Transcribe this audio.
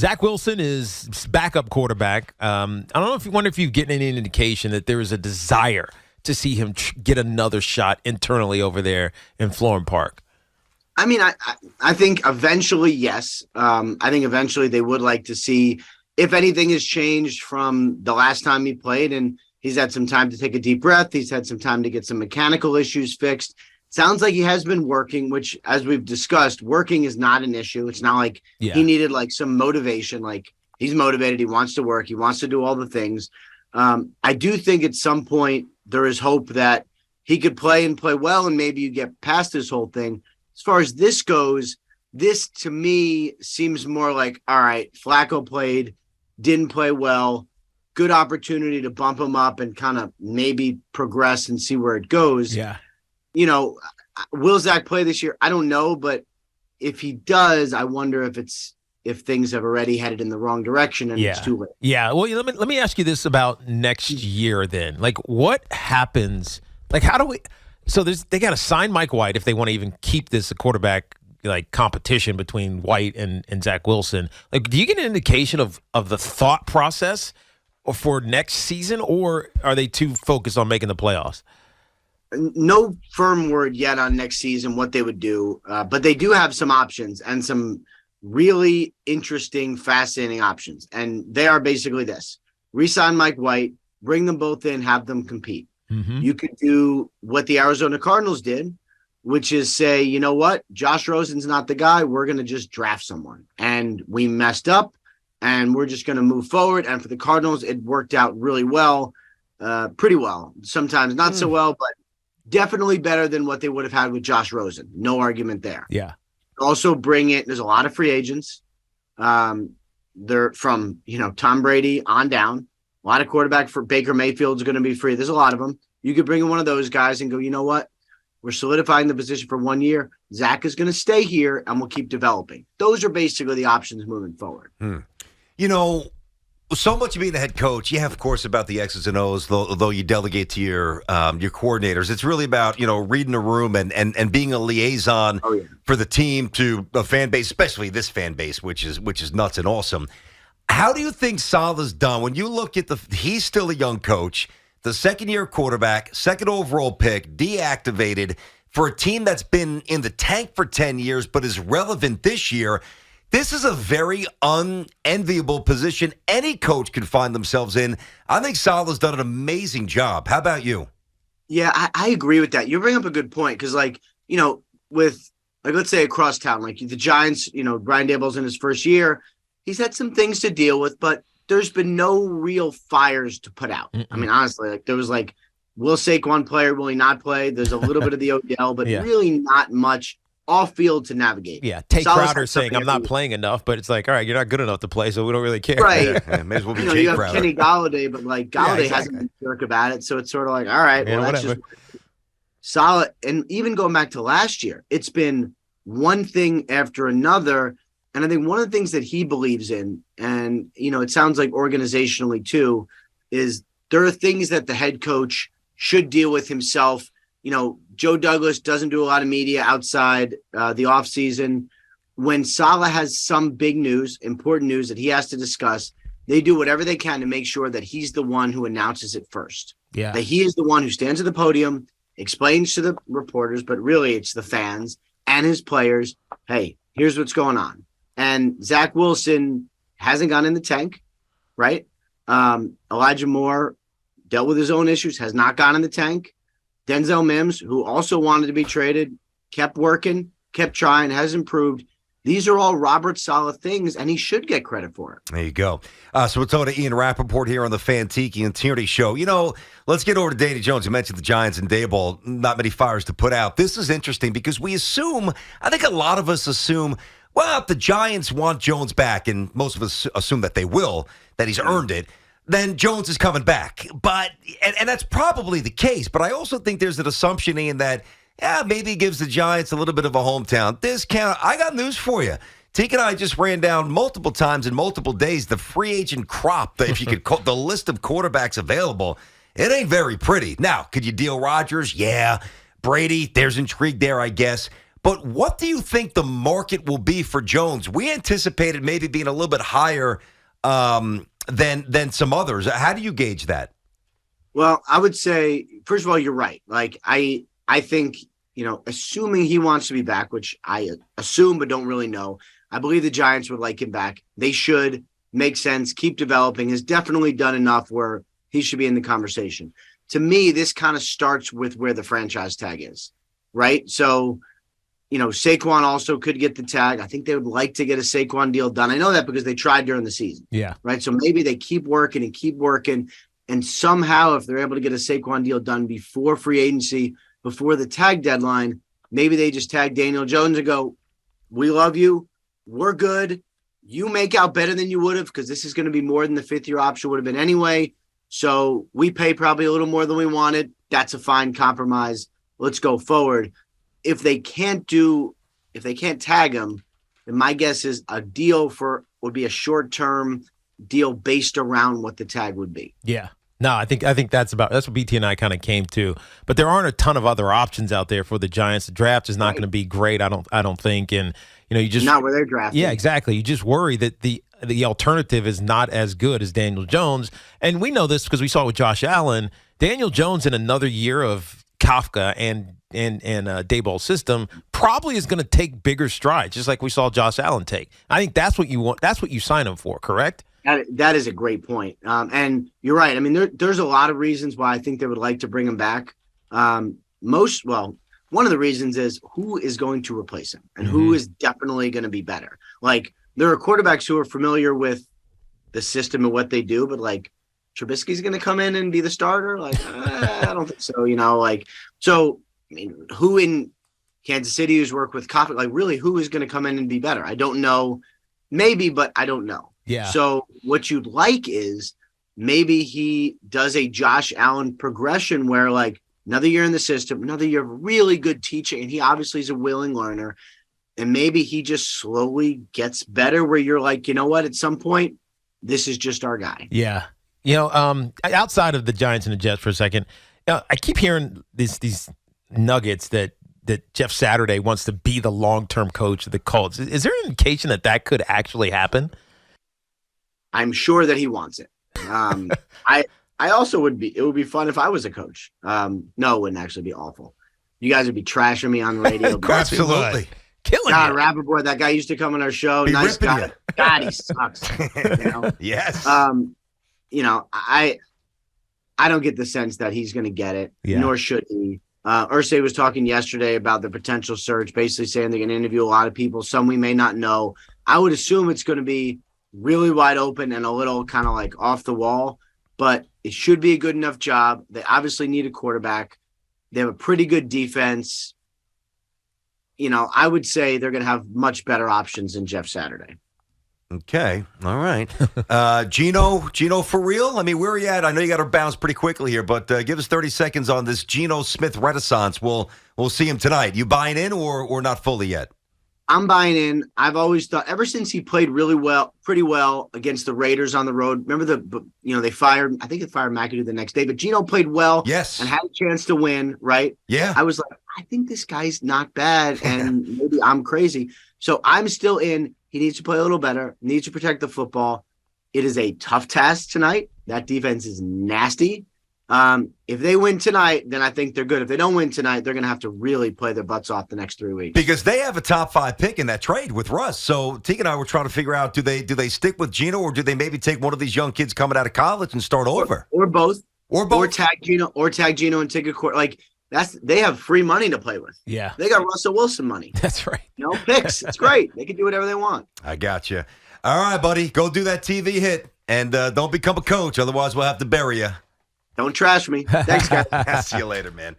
Zach Wilson is backup quarterback. I don't know if you wonder if you get any indication that there is a desire to see him get another shot internally over there in Florham Park. I mean, I think eventually, yes. I think eventually they would like to see if anything has changed from the last time he played, and he's had some time to take a deep breath. He's had some time to get some mechanical issues fixed. Sounds like he has been working, which, as we've discussed, working is not an issue. It's not like he needed like some motivation. Like, he's motivated. He wants to work. He wants to do all the things. I do think at some point there is hope that he could play and play well, and maybe you get past this whole thing. As far as this goes, this to me seems more like, all right, Flacco played, didn't play well, good opportunity to bump him up and kind of maybe progress and see where it goes. Yeah. You know, will Zach play this year? I don't know, but if he does, I wonder if things have already headed in the wrong direction and it's too late. Yeah. Well, let me ask you this about next year then. Like, what happens? Like, how do we? So they got to sign Mike White if they want to even keep this a quarterback like competition between White and Zach Wilson. Like, do you get an indication of the thought process for next season, or are they too focused on making the playoffs? No firm word yet on next season what they would do, but they do have some options and some really interesting, fascinating options. And they are basically this: re-sign Mike White, bring them both in, have them compete. Mm-hmm. You could do what the Arizona Cardinals did, which is say, you know what, Josh Rosen's not the guy. We're going to just draft someone. And we messed up, and we're just going to move forward. And for the Cardinals, it worked out really well, pretty well. Sometimes not so well, but definitely better than what they would have had with Josh Rosen. No argument there. Yeah. Also bring it. There's a lot of free agents. They're from, Tom Brady on down. A lot of quarterback for Baker Mayfield's going to be free. There's a lot of them. You could bring in one of those guys and go, you know what? We're solidifying the position for 1 year. Zach is going to stay here, and we'll keep developing. Those are basically the options moving forward. So much of being the head coach, you have, of course, about the X's and O's, though you delegate to your coordinators. It's really about, reading a room and being a liaison for the team to a fan base, especially this fan base, which is nuts and awesome. How do you think Saleh's done when you look at he's still a young coach, the second-year quarterback, second overall pick, deactivated for a team that's been in the tank for 10 years but is relevant this year? This is a very unenviable position any coach can find themselves in. I think Saleh's done an amazing job. How about you? Yeah, I agree with that. You bring up a good point because, with, let's say across town, like the Giants, Brian Daboll's in his first year. He's had some things to deal with, but there's been no real fires to put out. I mean, honestly, there was will Saquon play or will he not play? There's a little bit of the Odell, but really not much off field to navigate. Yeah, take Crowder saying I'm not playing enough, but it's like, all right, you're not good enough to play, so we don't really care. Right. May as well be you have Crowder. Kenny Galladay, but Galladay hasn't been a jerk about it, so it's sort of like, all right, well, that's just solid. And even going back to last year, it's been one thing after another. And I think one of the things that he believes in, and, it sounds like organizationally too, is there are things that the head coach should deal with himself. Joe Douglas doesn't do a lot of media outside the offseason. When Saleh has some big news, important news that he has to discuss, they do whatever they can to make sure that he's the one who announces it first. Yeah. That he is the one who stands at the podium, explains to the reporters, but really it's the fans and his players, hey, here's what's going on. And Zach Wilson hasn't gone in the tank, right? Elijah Moore dealt with his own issues, has not gone in the tank. Denzel Mims, who also wanted to be traded, kept working, kept trying, has improved. These are all Robert Saleh things, and he should get credit for it. There you go. So we're talking to Ian Rapoport here on the Fan Tiki and Tierney show. Let's get over to Danny Jones. You mentioned the Giants and Daboll, not many fires to put out. This is interesting because I think a lot of us assume, well, if the Giants want Jones back, and most of us assume that they will, that he's earned it, then Jones is coming back. But and that's probably the case. But I also think there's an assumption in that, maybe he gives the Giants a little bit of a hometown discount. I got news for you. Tiki and I just ran down multiple times in multiple days the free agent crop, if you could call the list of quarterbacks available. It ain't very pretty. Now, could you deal Rodgers? Yeah. Brady, there's intrigue there, I guess. But what do you think the market will be for Jones? We anticipated maybe being a little bit higher than some others. How do you gauge that? Well, I would say, first of all, you're right. Like, I think, assuming he wants to be back, which I assume but don't really know, I believe the Giants would like him back. They should. Make sense, keep developing, has definitely done enough where he should be in the conversation. To me, this kind of starts with where the franchise tag is, right? So, Saquon also could get the tag. I think they would like to get a Saquon deal done. I know that because they tried during the season. Yeah. Right. So maybe they keep working. And somehow, if they're able to get a Saquon deal done before free agency, before the tag deadline, maybe they just tag Daniel Jones and go, we love you. We're good. You make out better than you would have because this is going to be more than the fifth-year option would have been anyway. So we pay probably a little more than we wanted. That's a fine compromise. Let's go forward. If they can't tag him, then my guess is a deal would be a short-term deal based around what the tag would be. Yeah. No, I think that's what BT and I kind of came to. But there aren't a ton of other options out there for the Giants. The draft is not going to be great, I don't think. And you just not where they're drafting. Yeah, exactly. You just worry that the alternative is not as good as Daniel Jones. And we know this because we saw it with Josh Allen. Daniel Jones in another year of Kafka and Daboll's system probably is going to take bigger strides, just like we saw Josh Allen take. I think that's what you want. That's what you sign him for, correct? That is a great point. And you're right. I mean, there's a lot of reasons why I think they would like to bring him back. One of the reasons is who is going to replace him and who is definitely going to be better. Like, there are quarterbacks who are familiar with the system and what they do, but like Trubisky's going to come in and be the starter. Like, I don't think so, So, I mean, who in Kansas City who's worked with Kafka, like really who is going to come in and be better? I don't know. Maybe, but I don't know. Yeah. So what you'd like is maybe he does a Josh Allen progression where like another year in the system, another year of really good teaching, and he obviously is a willing learner. And maybe he just slowly gets better where you're like, you know what, at some point, this is just our guy. Yeah. Outside of the Giants and the Jets for a second, I keep hearing these nuggets that Jeff Saturday wants to be the long-term coach of the Colts. Is there an indication that could actually happen? I'm sure that he wants it. I also it would be fun if I was a coach. No, it wouldn't actually be awful. You guys would be trashing me on the radio. Absolutely. Killing God, it. Rapoport, that guy used to come on our show. Nice guy. God, he sucks. Yes. I don't get the sense that he's going to get it, nor should he. Irsay was talking yesterday about the potential search, basically saying they're going to interview a lot of people, some we may not know. I would assume it's going to be really wide open and a little kind of like off the wall, but it should be a good enough job. They obviously need a quarterback. They have a pretty good defense. I would say they're going to have much better options than Jeff Saturday. Okay. All right. Geno for real? I mean, where are you at? I know you got to bounce pretty quickly here, but give us 30 seconds on this Geno Smith renaissance. We'll see him tonight. You buying in or not fully yet? I'm buying in. I've always thought ever since he played pretty well against the Raiders on the road. Remember they fired McAdoo the next day, but Geno played well. Yes. And had a chance to win, right? Yeah. I was like, I think this guy's not bad, and maybe I'm crazy. So I'm still in. He needs to play a little better, needs to protect the football. It is a tough task tonight. That defense is nasty. If they win tonight, then I think they're good. If they don't win tonight, they're going to have to really play their butts off the next 3 weeks. Because they have a top 5 pick in that trade with Russ. So Tiki and I were trying to figure out, do they stick with Geno or do they maybe take one of these young kids coming out of college and start over? Or both. Or both. Or tag Geno and take a court. Like they have free money to play with. Yeah. They got Russell Wilson money. That's right. Picks. It's great. They can do whatever they want. I got you. All right, buddy. Go do that TV hit and don't become a coach. Otherwise, we'll have to bury you. Don't trash me. Thanks, guys. See you later, man.